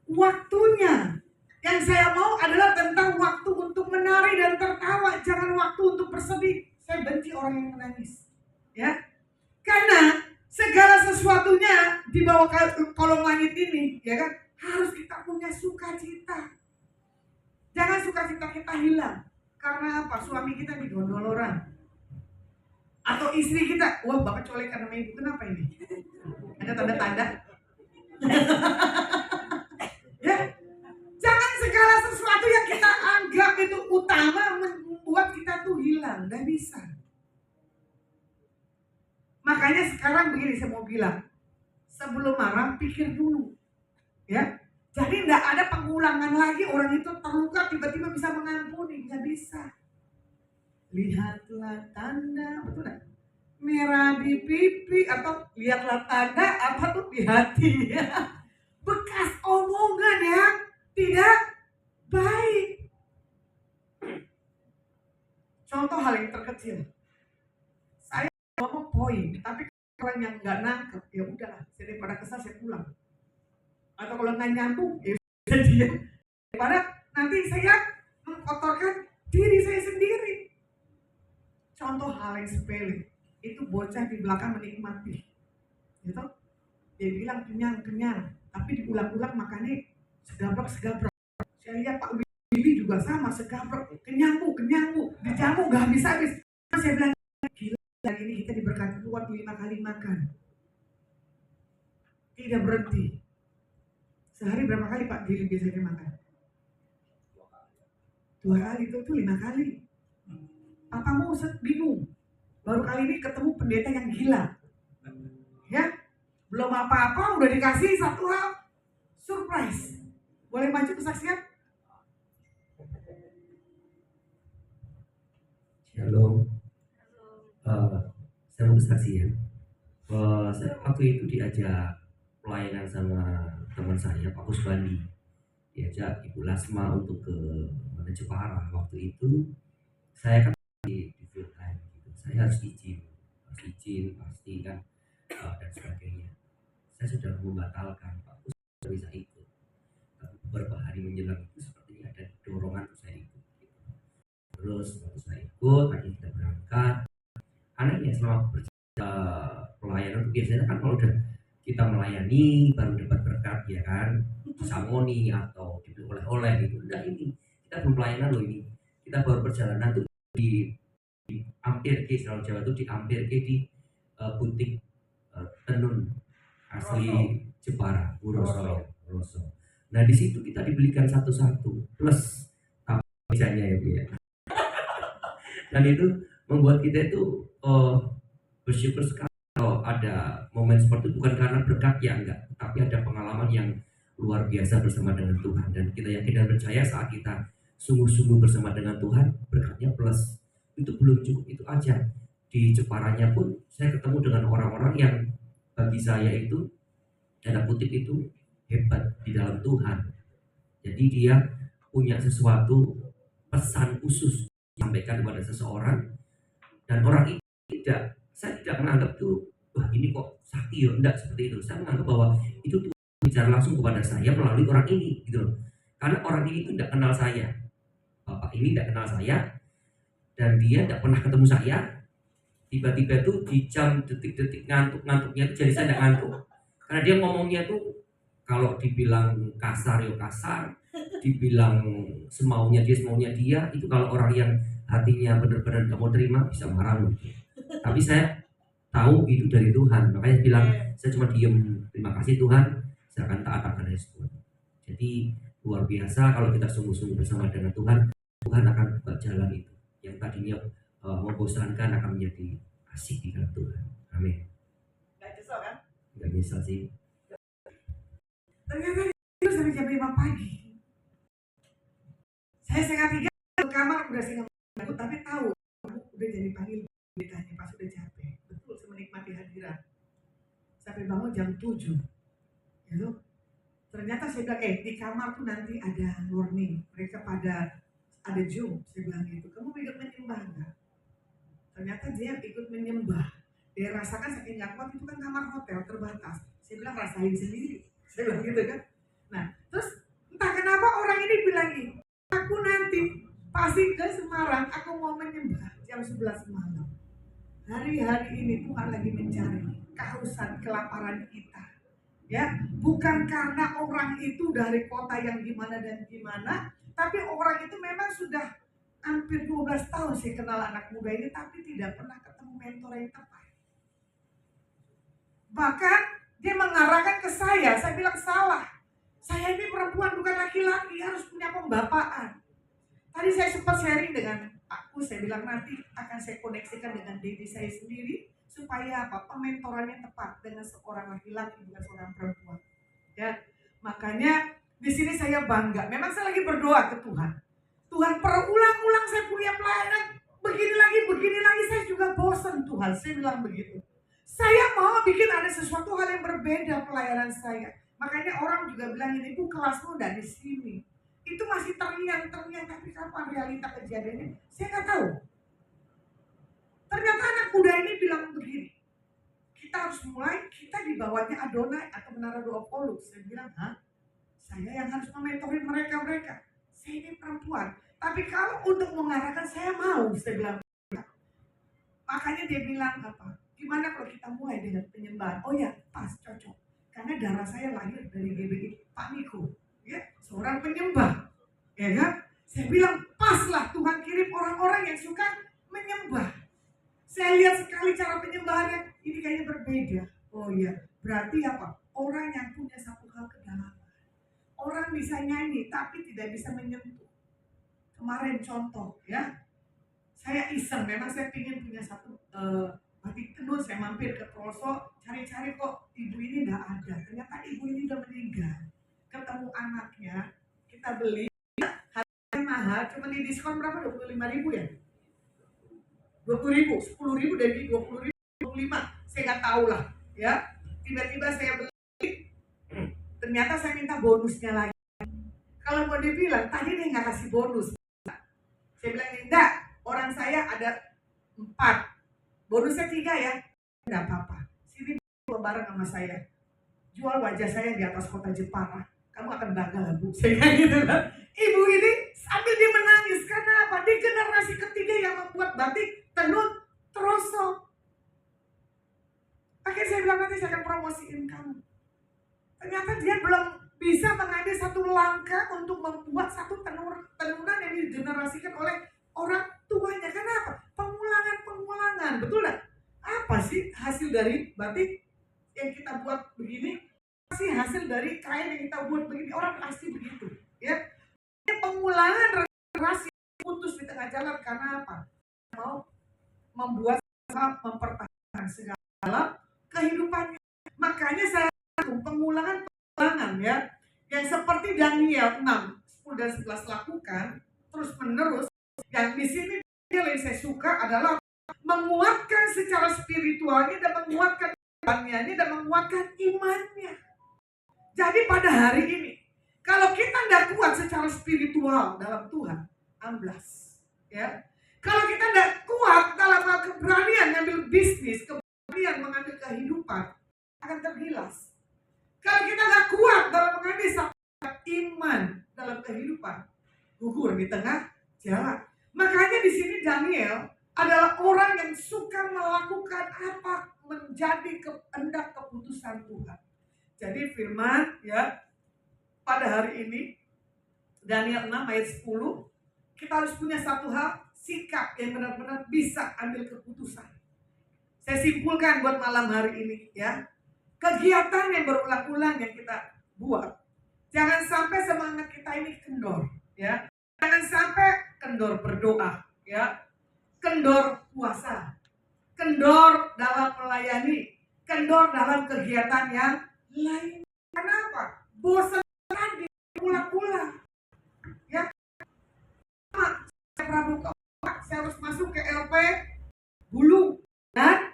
waktunya. Yang saya mau adalah tentang waktu untuk menari dan tertawa, jangan waktu untuk bersedih. Saya benci orang yang menangis. Ya. Karena segala sesuatunya di bawah kolong langit ini, ya kan, harus kita punya sukacita. Jangan sukacita kita hilang. Karena apa? Suami kita digondol orang. Atau istri kita, wah bapak colekan sama ibu, kenapa ini? Ada tanda-tanda? Ya, jangan segala sesuatu yang kita anggap itu utama membuat kita tuh hilang. Gak bisa. Makanya sekarang begini saya mau bilang, sebelum marah pikir dulu, ya. Jadi tidak ada pengulangan lagi orang itu terluka tiba-tiba bisa mengampuni, nggak bisa. Lihatlah tanda, betul nggak? Merah di pipi atau lihatlah tanda apa tuh di hati, ya. Bekas omongan yang tidak baik. Contoh hal yang terkecil. Saya ngomong poin, tapi orang yang nggak nangkep, ya udahlah, daripada kesal saya pulang. Atau kalau nggak nyambung, ya sudah diam. Daripada nanti saya mengkotorkan diri saya sendiri. Contoh hal yang sepele, itu bocah di belakang menikmati, gitu. Dia bilang kenyang, tapi diulang-ulang makannya segabrok. Saya lihat Pak Willy juga sama, segabrok, kenyang bu, dijamu nggak habis-habis. Saya bilang, gila, hari ini kita diberkati Tuhan 5 kali makan, tidak berhenti. Sehari berapa kali Pak Willy biasanya makan? 2 kali, itu 5 kali. Papamu bingung, baru kali ini ketemu pendeta yang gila, ya, belum apa-apa udah dikasih satu hal surprise. Boleh maju kesaksian? Shalom. Saya mau kesaksian. Saya waktu itu diajak pelayanan sama teman saya, Pak Kusbandi. Diajak Ibu Lasma untuk ke mana Jepara. Waktu itu saya kan di field time gitu. Saya harus izin pasti kan, dan sebagainya. Saya sudah membatalkan, Pak Kus tidak bisa ikut. Tapi beberapa hari menjelang itu sepertinya ada dorongan untuk saya ikut. Gitu. Terus waktu saya ikut, tadi kita berangkat. Anehnya selama pelayanan biasanya kan kalau udah kita melayani baru dapat berkat ya kan, disamoni atau dibeli oleh-oleh gitu. Nah ini kita belum pelayanan loh ini. Kita baru perjalanan tuh di Ampir ke kalau Jawa tuh di Ampir ke di butik tenun asli Jepara, Roso. Nah di situ kita dibelikan satu-satu plus apa mejanya ya Bu ya. Dan itu membuat kita itu bersyukur sekali kalau ada momen seperti itu, bukan karena berkat ya enggak, tapi ada pengalaman yang luar biasa bersama dengan Tuhan. Dan kita yakin dan percaya saat kita sungguh-sungguh bersama dengan Tuhan, berkatnya plus. Itu belum cukup itu aja. Di Jeparanya pun saya ketemu dengan orang-orang yang bagi saya itu tanda kutip itu hebat di dalam Tuhan. Jadi dia punya sesuatu pesan khusus disampaikan kepada seseorang, dan orang itu saya tidak menganggap tuh wah ini kok sakti ya, enggak seperti itu. Saya menganggap bahwa itu Tuhan bicara langsung kepada saya melalui orang ini gitu loh. Karena orang ini itu tidak kenal saya, bapak ini tidak kenal saya, dan dia tidak pernah ketemu saya. Tiba-tiba tuh di jam detik-detik ngantuknya tuh jadi saya tidak ngantuk, karena dia ngomongnya tuh kalau dibilang kasar ya kasar, dibilang semaunya dia, itu kalau orang yang hatinya benar-benar gak mau terima bisa marah gitu. Tapi saya tahu itu dari Tuhan, makanya bilang saya cuma diem, terima kasih Tuhan, saya akan taat akan respon. Jadi luar biasa kalau kita sungguh-sungguh bersama dengan Tuhan, Tuhan akan buka jalan itu yang tadinya membosankan akan menjadi asik di dalam Tuhan. Amin. Gak nyesel kan? Gak nyesel sih. Ternyata itu sampai jam 5 pagi. Saya setengah 3 ke kamar udah setengah 5, tapi tahu aku udah jadi panggil ditanya pas udah capek. Betul, saya menikmati hadirat. Sampai bangun jam 7. Gitu. Ternyata saya bilang, di kamar tuh nanti ada warning. Mereka pada ada Zoom, saya bilang gitu. Kamu ikut menyembah enggak? Ternyata dia ikut menyembah. Dia rasakan saking gak kuat, itu kan kamar hotel terbatas. Saya bilang rasain sendiri. Saya bilang gitu kan. Nah, terus entah kenapa orang ini bilang gini, aku nanti pasti ke Semarang, aku mau menyembah jam 11 malam. Hari-hari ini Tuhan lagi mencari kehausan, kelaparan kita. Ya, bukan karena orang itu dari kota yang gimana dan gimana, tapi orang itu memang sudah hampir 12 tahun saya kenal anak muda ini, tapi tidak pernah ketemu mentor yang tepat. Bahkan dia mengarahkan ke saya bilang salah. Saya ini perempuan bukan laki-laki, harus punya pembapaan. Tadi saya sempat sharing dengan aku, saya bilang nanti akan saya koneksikan dengan diri saya sendiri, supaya apa? Pementorannya tepat dengan seorang laki-laki bukan seorang perempuan. Ya, makanya di sini saya bangga. Memang saya lagi berdoa ke Tuhan. Tuhan berulang-ulang saya punya pelayanan begini lagi saya juga bosan Tuhan. Saya bilang begitu. Saya mau bikin ada sesuatu hal yang berbeda pelayanan saya. Makanya orang juga bilang ini, Bu kelasmu udah di sini. Itu masih terngiang, tapi kapan realita kejadiannya? Saya nggak tahu. Ternyata anak muda ini bilang begini, kita harus mulai, kita di bawahnya Adonai atau Menara Doa Polus. Saya bilang, saya yang harus mementori mereka. Saya ini perempuan, tapi kalau untuk mengarahkan saya mau, saya bilang. Makanya dia bilang apa? Gimana kalau kita mulai dengan penyembahan? Oh ya, pas, cocok. Karena darah saya lahir dari GBI Pak Niko, ya, seorang penyembah, ya kan? Saya bilang paslah Tuhan kirim orang-orang yang suka menyembah. Saya lihat sekali cara penyembahannya, ini kayaknya berbeda. Oh iya, berarti apa? Orang yang punya satu hal kedalaman. Orang bisa nyanyi tapi tidak bisa menyentuh. Kemarin contoh ya, saya iseng, memang saya ingin punya satu batik tenun. Saya mampir ke Troso, cari-cari kok ibu ini tidak ada. Ternyata ibu ini sudah meninggal. Ketemu anaknya, kita beli, harganya mahal, cuma di diskon berapa? 25.000 ya? 20.000, 10.000 dari 20.000, 25, saya nggak tahu lah, ya. Tiba-tiba saya beli, ternyata saya minta bonusnya lagi. Kalau mau dibilang, tadi dia nggak kasih bonus. Saya bilang, enggak, orang saya ada 4, bonusnya 3 ya, nggak apa-apa. Sini bareng sama saya, jual wajah saya di atas kota Jepara, kamu akan bangga lah Bu. Saya gitu kan. Ibu ini sambil dia menangis, karena apa? Di generasi batik tenun terosok. Akhirnya saya bilang, nanti saya akan promosiin kamu. Ternyata dia belum bisa mengambil satu langkah untuk membuat satu tenunan yang digenerasikan oleh orang tuanya. Kenapa? Pengulangan, betul nggak? Apa sih hasil dari batik yang kita buat begini? Apa sih hasil dari kain yang kita buat begini? Orang pasti begitu, ya. Pengulangan generasi putus di tengah jalan karena apa? Mau membuat mempertahankan segala kehidupannya. Makanya saya pengulangan ya, yang seperti Daniel 6, 10 dan 11 lakukan terus menerus. Yang di sini yang saya suka adalah menguatkan secara spiritualnya dan menguatkan imannya dan menguatkan imannya. Jadi pada hari ini, kalau kita tidak kuat secara spiritual dalam Tuhan, amblas, ya. Kalau kita tidak kuat dalam keberanian mengambil bisnis, keberanian mengambil kehidupan, akan tergilas. Kalau kita nggak kuat dalam mengambil satu iman dalam kehidupan, gugur di tengah jalan. Makanya di sini Daniel adalah orang yang suka melakukan apa menjadi kehendak keputusan Tuhan. Jadi firman, ya, pada hari ini Daniel 6 ayat 10, kita harus punya satu hal, sikap yang benar-benar bisa ambil keputusan. Saya simpulkan buat malam hari ini, ya. Kegiatan yang berulang-ulang yang kita buat, jangan sampai semangat kita ini kendor, ya. Jangan sampai kendor berdoa, ya. Kendor puasa, kendor dalam melayani, kendor dalam kegiatan yang lain. Kenapa? Bosan tadi ulang-ulang, ya. Saya Prabu Keempat, saya harus masuk ke LP Bulu dan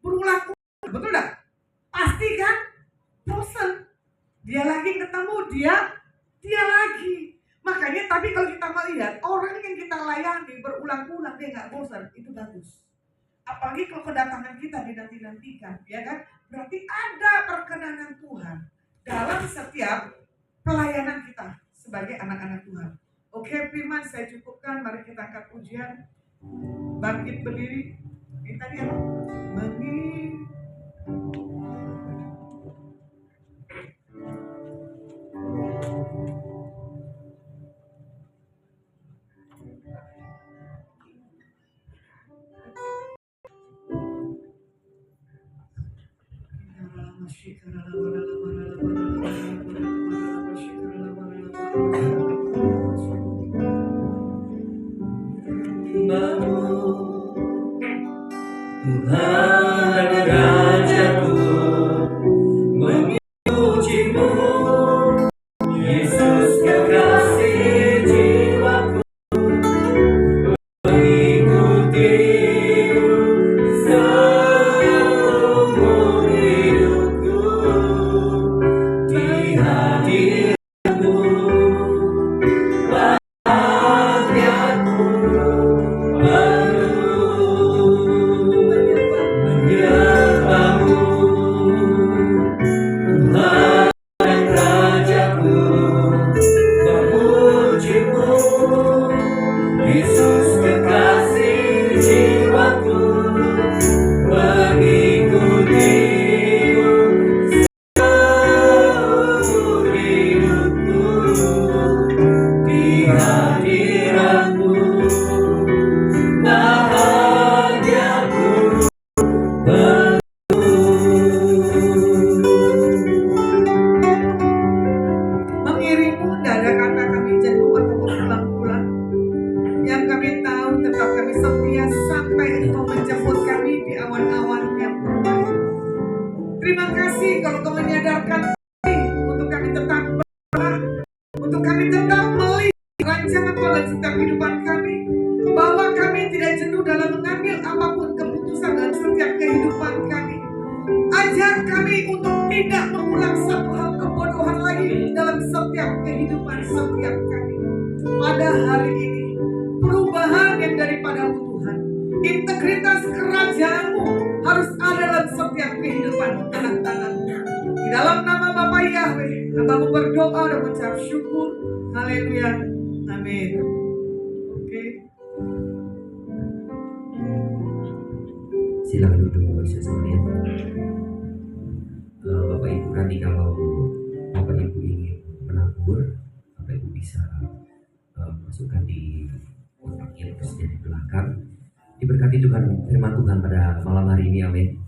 berulang-ulang, betul tidak? Pasti kan bosan. Dia lagi ketemu, dia lagi. Makanya tapi kalau kita melihat orang yang kita layani berulang-ulang dia nggak bosan, itu bagus. Apalagi kalau kedatangan kita dinanti-nantikan, ya kan? Berarti ada perkenanan Tuhan dalam setiap pelayanan kita sebagai anak-anak Tuhan. Oke, firman saya cukupkan. Mari kita angkat pujian. Bangkit berdiri. Ini tadi apa? Tuhan Rajaku, memujimu, Yesus kekasih jiwaku, mengikutimu seumur hidupku, di hadiratmu bahagiaku Terima kasih kalau kau menyadarkan kami untuk kami tetap berdoa, untuk kami tetap melihat rancangan dalam setiap kehidupan kami, bahwa kami tidak jenuh dalam mengambil apapun keputusan dalam setiap kehidupan kami. Ajar kami untuk tidak mengulang satu hal kebodohan lagi dalam setiap kehidupan setiap kami. Pada hari ini, perubahan yang daripada Tuhan, integritas kerajaan-Mu harus ada dalam setiap kehidupan anak-anak-Mu. Di dalam nama Bapa Yahweh, Hamba-Mu berdoa dan mengucap syukur. Haleluya. Amin. Oke. Silakan duduk Bapak Ibu sekalian. Bapak Ibu nanti kalau Bapak Ibu ingin menabur, Bapak Ibu bisa masukkan di kotak yang tersedia di belakang. Diberkati Tuhan, firman Tuhan pada malam hari ini, amin.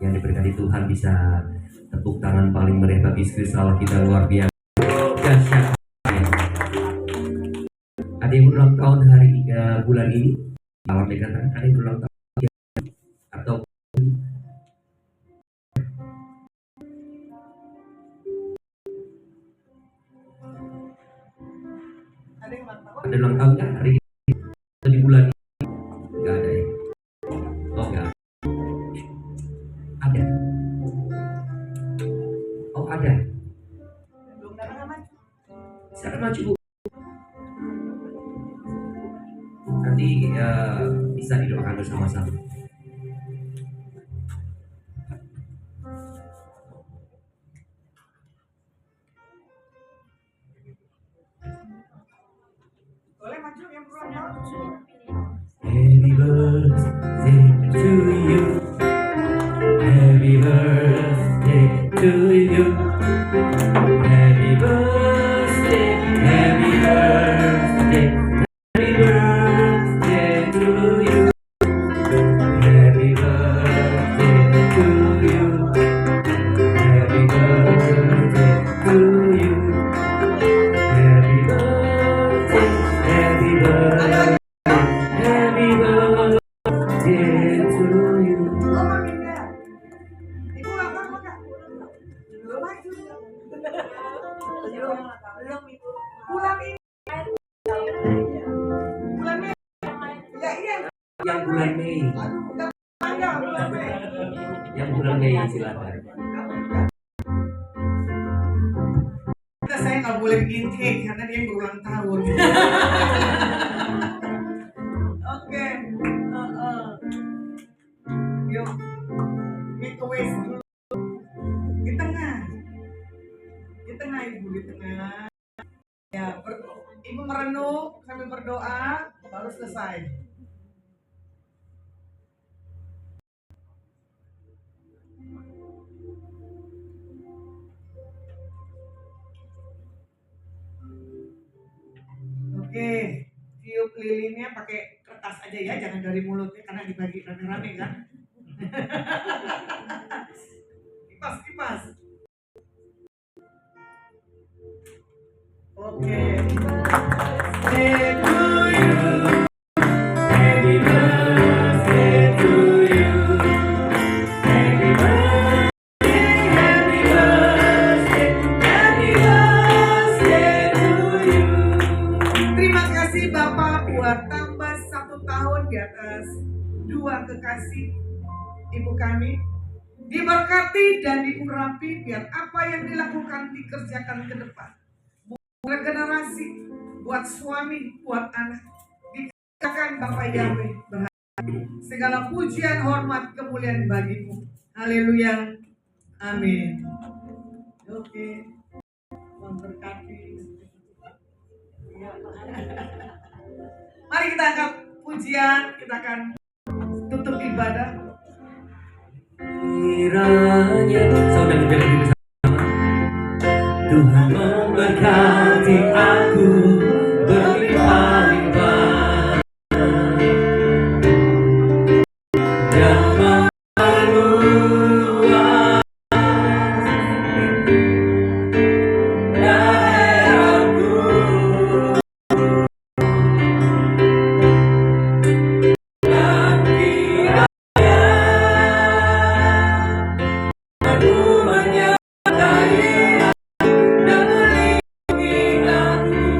Yang diberkati Tuhan bisa tepuk tangan paling meriah bagi Kristus kita luar biasa. Dahsyat. Ada yang ulang tahun hari bulan ini, malam dikatakan ada yang ulang tahun atau ada ulang tahun kan hari ini atau di bulan ini? Enggak ada ya? Oh enggak. Ada. Oh ada. Silakan maju Bu. Nanti bisa didoakan bersama-sama. Boleh maju yang berulang tahun. Happy birthday to you. Happy birthday to you. Happy birthday, happy birthday, happy birthday to you. Happy birthday to you. Happy birthday to you. Happy birthday, happy birthday, happy birthday to you. Oh, Maminda. Ibu ulang tahun enggak? Belum maju. Belum Ibu. Bulan ini. Bulan Mei. Ya iya. Yang bulan Mei, Aduh, udah panjang bulan Mei. yang bulan Mei silakan. Saya nggak boleh bikin cake karena dia yang berulang tahun. Oke. Yuk, make a wish dulu. Di tengah. Di tengah Ibu, di tengah. Ya, Ibu merenung sambil berdoa, baru selesai. Oke, tiup lilinnya pakai kertas aja ya, jangan dari mulutnya karena dibagi rame-rame kan. Kipas, kipas. Oke. Birthday to you. Happy birthday to you. Happy birthday, happy birthday, happy birthday to you. Terima kasih Bapak buat tambah 1 tahun di atas 2 kekasih Ibu kami. Diberkati dan diurapi biar apa yang dilakukan dikerjakan ke depan. Buat generasi, buat suami, buat anak. Dikatakan Bapak Yahweh berhati. Segala pujian, hormat, kemuliaan bagimu. Haleluya. Amin. Oke. Memberkati. Mari kita angkat pujian, kita akan tutup ibadah. Kiranya saudara bela diri bersama. Tuhan memberkati aku berlimpah-limpah dan memperluas daerahku. Dan kiranya aku menyertai dan melindungi aku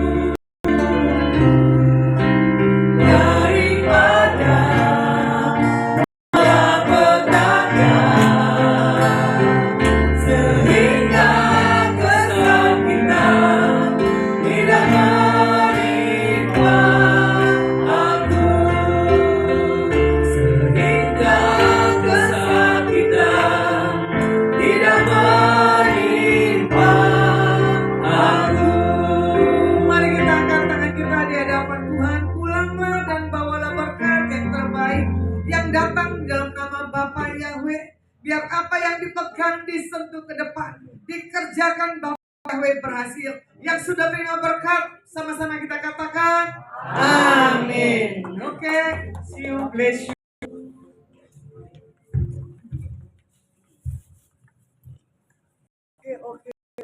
Tuhan Yahweh. Biar apa yang dipegang disentuh ke depan, dikerjakan Bapak Yahweh berhasil. Yang sudah terima berkat, sama-sama kita katakan amin. Oke, see you, bless you.